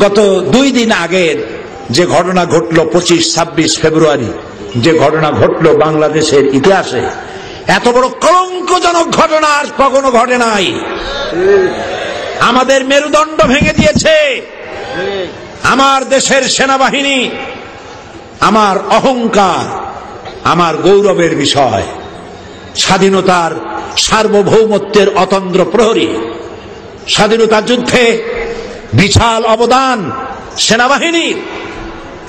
গত 2 দিন আগের যে ঘটনা ঘটলো 25-26 ফেব্রুয়ারি, যে ঘটনা ঘটলো বাংলাদেশের ইতিহাসে, এত বড় কলঙ্কজনক ঘটনা আর কখনো ঘটে নাই। আমাদের মেরুদণ্ড ভেঙে দিয়েছে। আমার দেশের সেনাবাহিনী আমার অহংকার, আমার গৌরবের বিষয়। স্বাধীনতার সার্বভৌমত্বের অতন্দ্র প্রহরী, স্বাধীনতা যুদ্ধে বিশাল অবদান সেনাবাহিনীর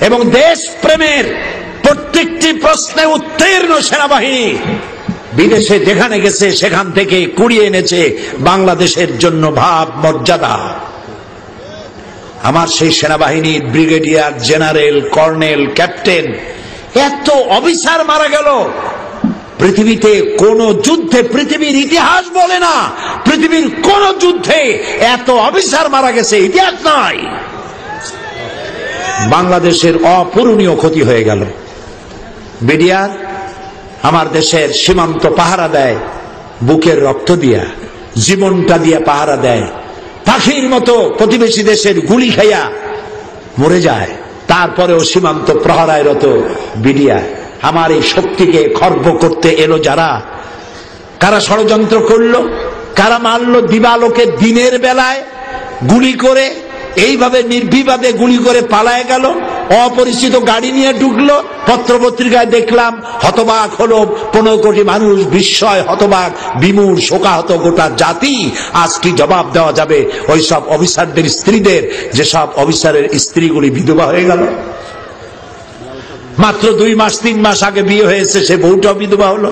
এবং দেশ প্রেমের প্রত্যেকটি প্রশ্নে উত্তীর্ণ সেনাবাহিনী বিদেশে যেখানে গেছে সেখান থেকে কুড়িয়ে এনেছে বাংলাদেশের জন্য ভাব মর্যাদা। আমার সেই সেনাবাহিনীর ব্রিগেডিয়ার, জেনারেল, কর্নেল, ক্যাপ্টেন, এত অফিসার মারা গেল। পৃথিবীতে কোন যুদ্ধে, পৃথিবীর ইতিহাস বলে না, পৃথিবীর কোন যুদ্ধে এত অফিসার মারা গেছে ইতিহাস নাই। বাংলাদেশের অপূরণীয় ক্ষতি হয়ে গেল। বিডিআর আমার দেশের সীমান্ত পাহারা দেয়, বুকের রক্ত দিয়া, জীবনটা দিয়ে পাহারা দেয়। পাখির মতো প্রতিবেশী দেশের গুলি খাইয়া মরে যায়, তারপরেও সীমান্ত প্রহরায় রত বিডিআর। আমার এই শক্তিকে খর্ব করতে এলো যারা, কারা ষড়যন্ত্র করলো, কারা মারলো দিবালোকে দিনের বেলায় গুলি করে, এইভাবে নির্বিবাদে গুলি করে পালায় গেল, অপরিচিত গাড়ি নিয়ে ঢুকলো। পত্রপত্রিকায় দেখলাম, হতবাক হলো 15 কোটি মানুষ, বিস্ময়, হতবাক, বিমূঢ়, শোকাহত গোটা জাতি। আজ কি জবাব দেওয়া যাবে ওই সব অফিসারদের স্ত্রীদের, যেসব অফিসারের স্ত্রীগুলি বিধবা হয়ে গেল? মাত্র 2 মাস 3 মাস আগে বিয়ে হয়েছে, সে বউটাও বিধবা হলো।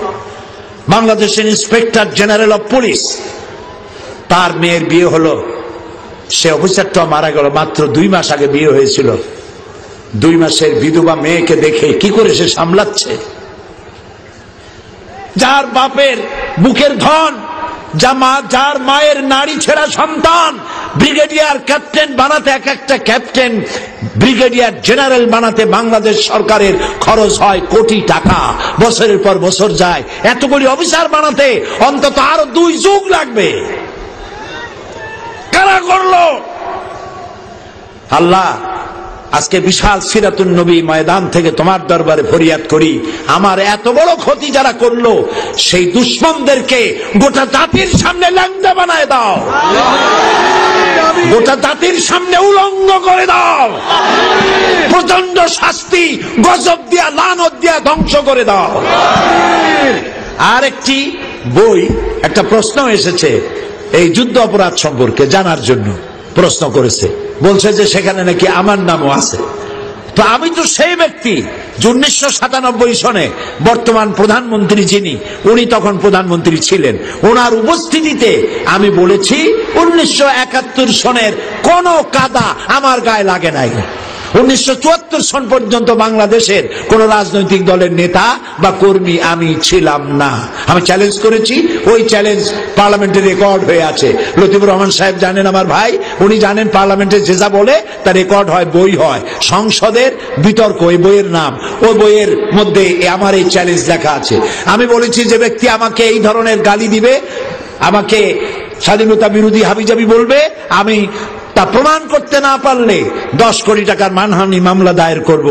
বাংলাদেশের ইন্সপেক্টর জেনারেল অফ পুলিশ, তার মেয়ের বিয়ে হলো, সে অফিসারটাও মারা গেল। মাত্র 2 মাস আগে বিয়ে হয়েছিল। 2 মাসের বিধবা মেয়েকে দেখে কি করে সে সামলাচ্ছে? যার বাপের বুকের ধন, যার মায়ের নারী ছেঁড়া সন্তান, ব্রিগেডিয়ার ক্যাপ্টেন বানাতে, এক একটা ক্যাপ্টেন ব্রিগেডিয়ার জেনারেল বানাতে বাংলাদেশ সরকারের খরচ হয় কোটি টাকা। বছরের পর বছর যায়, এতগুলি অফিসার বানাতে অন্তত আরো 2 যুগ লাগবে। কারা করলো? আল্লাহ, আজকে বিশাল সিরাতুন নবী ময়দান থেকে তোমার দরবারে ফরিয়াদ করি, আমার এত বড় ক্ষতি যারা করলো, সেই দুশ্মনদেরকে গোটা জাতির সামনে ল্যাংড়া বানায় দাও, গোটা জাতির সামনে উলঙ্গ করে দাও, প্রচন্ড শাস্তি, গজব দিয়া, লানত দিয়া ধ্বংস করে দাও। আর একটি বই, একটা প্রশ্ন এসেছে এই যুদ্ধ অপরাধ সম্পর্কে জানার জন্য, প্রশ্ন করেছে, বলছে যে সেখানে নাকি আমার নামও আছে। তো আমি তো সেই ব্যক্তি, 1997 সনে বর্তমান প্রধানমন্ত্রী যিনি, উনি তখন প্রধানমন্ত্রী ছিলেন, ওনার উপস্থিতিতে আমি বলেছি 1971 সনের কোন কাদা আমার গায়ে লাগে নাই। 1974 সন পর্যন্ত বাংলাদেশের কোন রাজনৈতিক দলের নেতা বা কর্মী আমি ছিলাম না। আমি চ্যালেঞ্জ করেছি, ওই চ্যালেঞ্জ পার্লামেন্টে রেকর্ড হয়ে আছে। লতিফুর রহমান সাহেব জানেন, আমার ভাই, উনি জানেন পার্লামেন্টে যে যা বলে তা রেকর্ড হয়, বই হয়, সংসদের বিতর্ক, এই বইয়ের নাম, ওই বইয়ের মধ্যে আমার এই চ্যালেঞ্জ লেখা আছে। আমি বলেছি যে ব্যক্তি আমাকে এই ধরনের গালি দিবে, আমাকে স্বাধীনতা বিরোধী হাবিজাবি বলবে, আমি তা প্রমাণ করতে না পারলে 10 কোটি টাকার মানহানি মামলা দায়ের করব।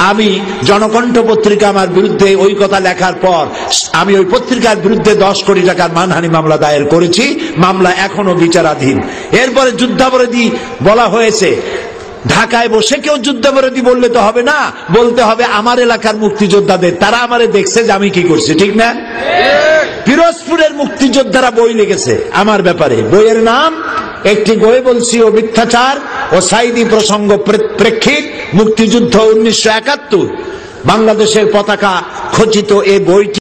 আমি জনকণ্ঠ পত্রিকা আমার বিরুদ্ধে ওই কথা লেখার পর আমি ওই পত্রিকার বিরুদ্ধে 10 কোটি টাকার মানহানি মামলা দায়ের করেছি, মামলা এখনো বিচারাধীন। এরপরে যুদ্ধাপরাধী বলা হয়েছে। ঢাকায় বসে কেউ যুদ্ধাপরাধী বললে তো হবে না, বলতে হবে আমার এলাকার মুক্তিযোদ্ধাদের, তারা আমারে দেখছে যে আমি কি করছি, ঠিক না? পিরোজপুরের মুক্তিযোদ্ধারা বই লিখেছে আমার ব্যাপারে, বইয়ের নাম একটি বই বলছি ও মিথ্যাচার ও সাইদি প্রসঙ্গ প্রেক্ষিত মুক্তিযুদ্ধ 1971, বাংলাদেশের পতাকা খচিত এই বইটি